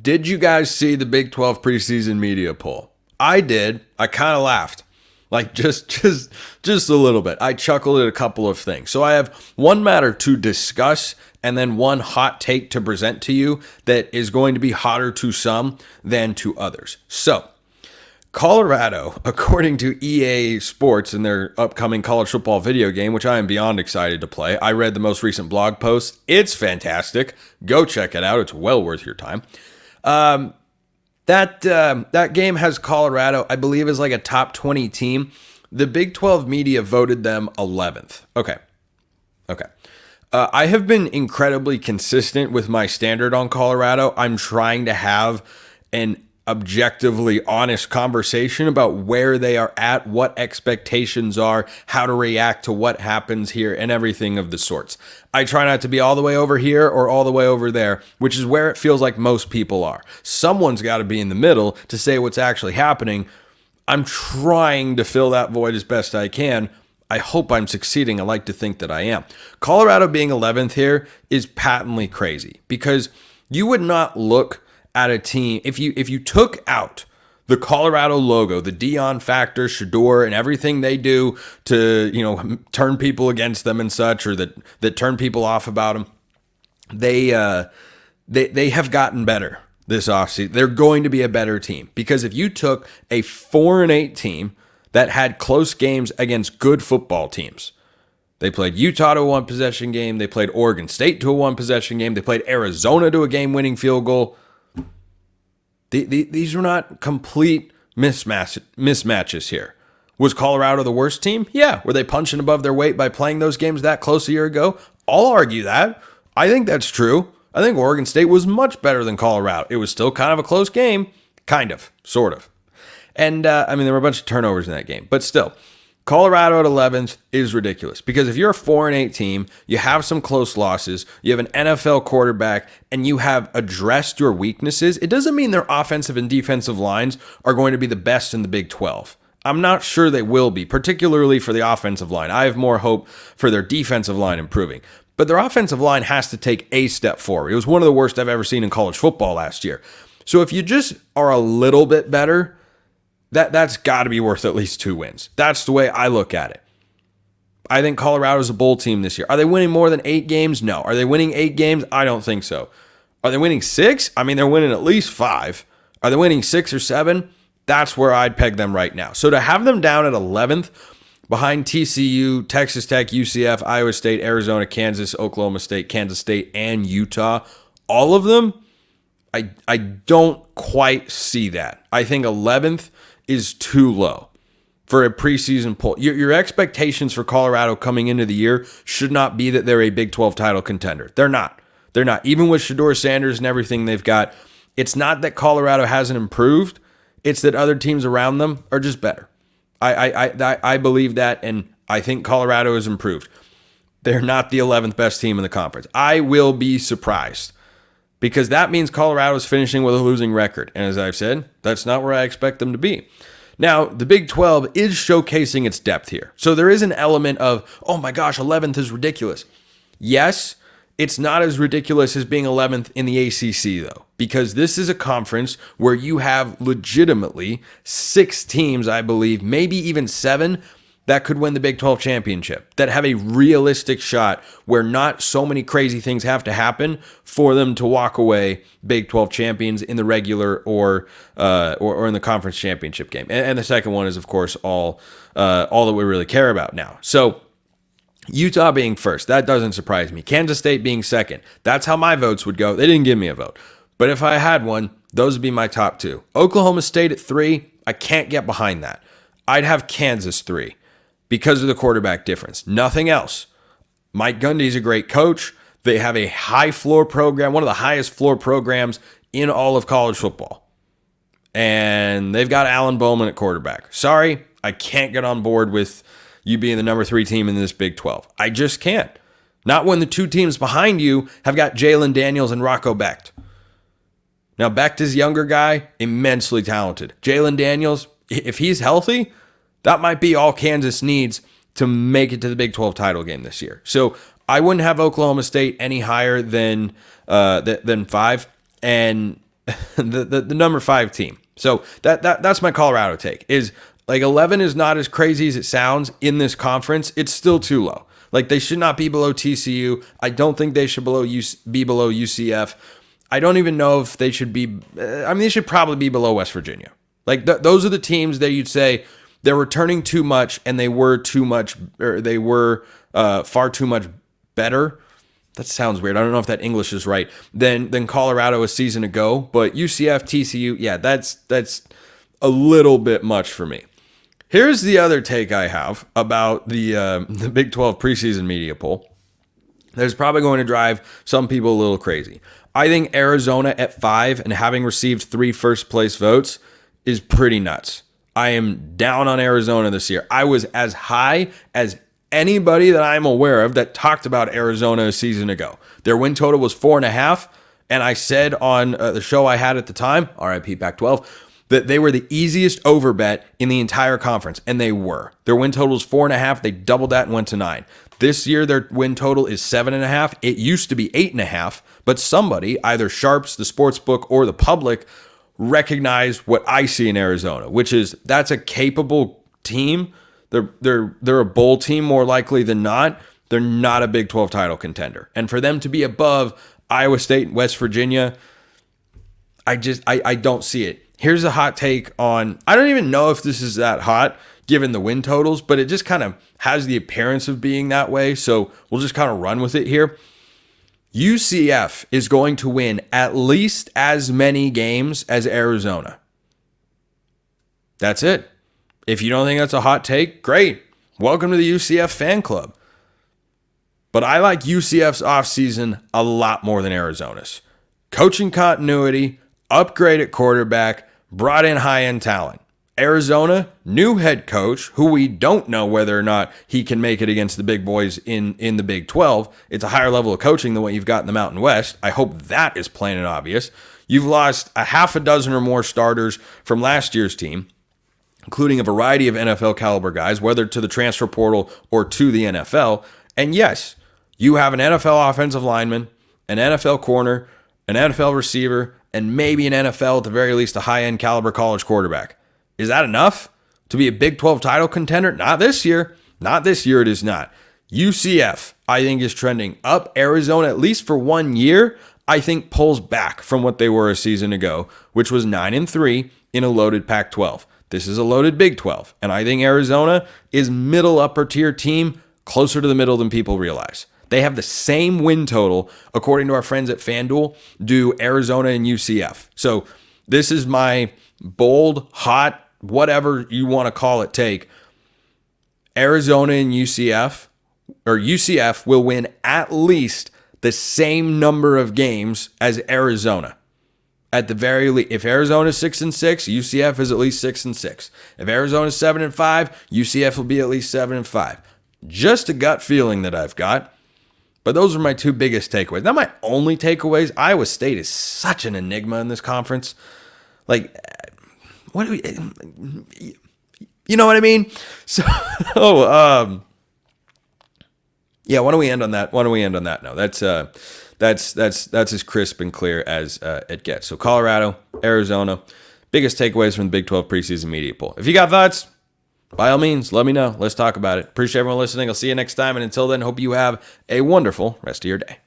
Did you guys see the Big 12 preseason media poll? I did. I kind of laughed. Like just a little bit. I chuckled at a couple of things. So I have one matter to discuss and then one hot take to present to you that is going to be hotter to some than to others. So Colorado, according to EA Sports in their upcoming college football video game, which I am beyond excited to play. I read the most recent blog post. It's fantastic. Go check it out. It's well worth your time. That game has Colorado, I believe, is like a top 20 team. The Big 12 media voted them 11th. Okay. I have been incredibly consistent with my standard on Colorado. I'm trying to have an objectively honest conversation about where they are at, what expectations are, how to react to what happens here, and everything of the sorts. I try not to be all the way over here or all the way over there, which is where it feels like most people are. Someone's got to be in the middle to say what's actually happening. I'm trying to fill that void as best I can. I hope I'm succeeding. I like to think that I am. Colorado being 11th here is patently crazy because you would not look at a team, if you took out the Colorado logo, the Deion factor, Shador, and everything they do to, turn people against them and such, or that turn people off about them, they have gotten better this offseason. They're going to be a better team because if you took a 4-8 team that had close games against good football teams, they played Utah to a one-possession game, they played Oregon State to a one-possession game, they played Arizona to a game-winning field goal. These are not complete mismatches here. Was Colorado the worst team? Yeah. Were they punching above their weight by playing those games that close a year ago? I'll argue that. I think that's true. I think Oregon State was much better than Colorado. It was still kind of a close game. Kind of. Sort of. And, there were a bunch of turnovers in that game. But still, Colorado at 11th is ridiculous because if you're a 4-8 team, you have some close losses, you have an NFL quarterback, and you have addressed your weaknesses, it doesn't mean their offensive and defensive lines are going to be the best in the Big 12. I'm not sure they will be, particularly for the offensive line. I have more hope for their defensive line improving. But their offensive line has to take a step forward. It was one of the worst I've ever seen in college football last year. So if you just are a little bit better, that's got to be worth at least 2 wins. That's the way I look at it. I think Colorado's a bowl team this year. Are they winning more than 8 games? No. Are they winning 8 games? I don't think so. Are they winning 6? They're winning at least 5. Are they winning 6 or 7? That's where I'd peg them right now. So to have them down at 11th, behind TCU, Texas Tech, UCF, Iowa State, Arizona, Kansas, Oklahoma State, Kansas State, and Utah, all of them, I don't quite see that. I think 11th is too low for a preseason poll. Your expectations for Colorado coming into the year should not be that they're a Big 12 title contender. They're not. Even with Shador Sanders and everything they've got, it's not that Colorado hasn't improved. It's that other teams around them are just better. I believe that, and I think Colorado has improved. They're not the 11th best team in the conference. I will be surprised because that means Colorado is finishing with a losing record. And as I've said, that's not where I expect them to be. Now, the Big 12 is showcasing its depth here. So there is an element of, oh my gosh, 11th is ridiculous. Yes, it's not as ridiculous as being 11th in the ACC, though, because this is a conference where you have legitimately 6 teams, I believe, maybe even 7, that could win the Big 12 championship, that have a realistic shot where not so many crazy things have to happen for them to walk away Big 12 champions in the regular or in the conference championship game. And the second one is, of course, all that we really care about now. So Utah being first, that doesn't surprise me. Kansas State being second, that's how my votes would go. They didn't give me a vote. But if I had one, those would be my top 2. Oklahoma State at 3, I can't get behind that. I'd have Kansas 3. Because of the quarterback difference. Nothing else. Mike Gundy's a great coach. They have a high floor program, one of the highest floor programs in all of college football. And they've got Alan Bowman at quarterback. Sorry, I can't get on board with you being the number 3 team in this Big 12. I just can't. Not when the 2 teams behind you have got Jalen Daniels and Rocco Becht. Now, Becht is a younger guy, immensely talented. Jalen Daniels, if he's healthy, that might be all Kansas needs to make it to the Big 12 title game this year. So I wouldn't have Oklahoma State any higher than 5. And the number 5 team. So that's my Colorado take. Is like 11 is not as crazy as it sounds in this conference. It's still too low. Like they should not be below TCU. I don't think they should be below UCF. I don't even know if they should be. They should probably be below West Virginia. Like those are the teams that you'd say they're returning too much, and they were too much, or they were far too much better. That sounds weird. I don't know if that English is right. Than Colorado a season ago, but UCF, TCU, yeah, that's a little bit much for me. Here's the other take I have about the Big 12 preseason media poll. That's probably going to drive some people a little crazy. I think Arizona at 5 and having received 3 first-place votes is pretty nuts. I am down on Arizona this year. I was as high as anybody that I'm aware of that talked about Arizona a season ago. Their win total was 4.5, and I said on the show I had at the time, RIP Pac-12, that they were the easiest over bet in the entire conference, and they were. Their win total is 4.5. They doubled that and went to 9. This year, their win total is 7.5. It used to be 8.5, but somebody, either Sharps, the sportsbook, or the public, recognized what I see in Arizona, which is that's a capable team. They're a bowl team more likely than not. They're not a Big 12 title contender. And for them to be above Iowa State and West Virginia, I don't see it. Here's a hot take on, I don't even know if this is that hot given the win totals, but it just kind of has the appearance of being that way. So we'll just kind of run with it here. UCF is going to win at least as many games as Arizona. That's it. If you don't think that's a hot take, great. Welcome to the UCF fan club. But I like UCF's offseason a lot more than Arizona's. Coaching continuity, upgrade at quarterback, brought in high-end talent. Arizona, new head coach, who we don't know whether or not he can make it against the big boys in the Big 12. It's a higher level of coaching than what you've got in the Mountain West. I hope that is plain and obvious. You've lost a half a dozen or more starters from last year's team, including a variety of NFL caliber guys, whether to the transfer portal or to the NFL. And yes, you have an NFL offensive lineman, an NFL corner, an NFL receiver, and maybe an NFL, at the very least, a high-end caliber college quarterback. Is that enough to be a Big 12 title contender? Not this year. Not this year, it is not. UCF, I think, is trending up. Arizona, at least for 1 year, I think pulls back from what they were a season ago, which was 9-3 in a loaded Pac-12. This is a loaded Big 12, and I think Arizona is middle upper tier team, closer to the middle than people realize. They have the same win total, according to our friends at FanDuel, do Arizona and UCF. So this is my bold, hot, whatever you want to call it take. Arizona and UCF, or UCF will win at least the same number of games as Arizona. At the very least, if Arizona is 6-6, UCF is at least 6-6. If Arizona is 7-5, UCF will be at least 7-5. Just a gut feeling that I've got. But those are my 2 biggest takeaways. Not my only takeaways. Iowa State is such an enigma in this conference. Like, what do we, you know what I mean? So, yeah. Why don't we end on that? No, that's as crisp and clear as it gets. So Colorado, Arizona, biggest takeaways from the Big 12 preseason media poll. If you got thoughts, by all means, let me know. Let's talk about it. Appreciate everyone listening. I'll see you next time. And until then, hope you have a wonderful rest of your day.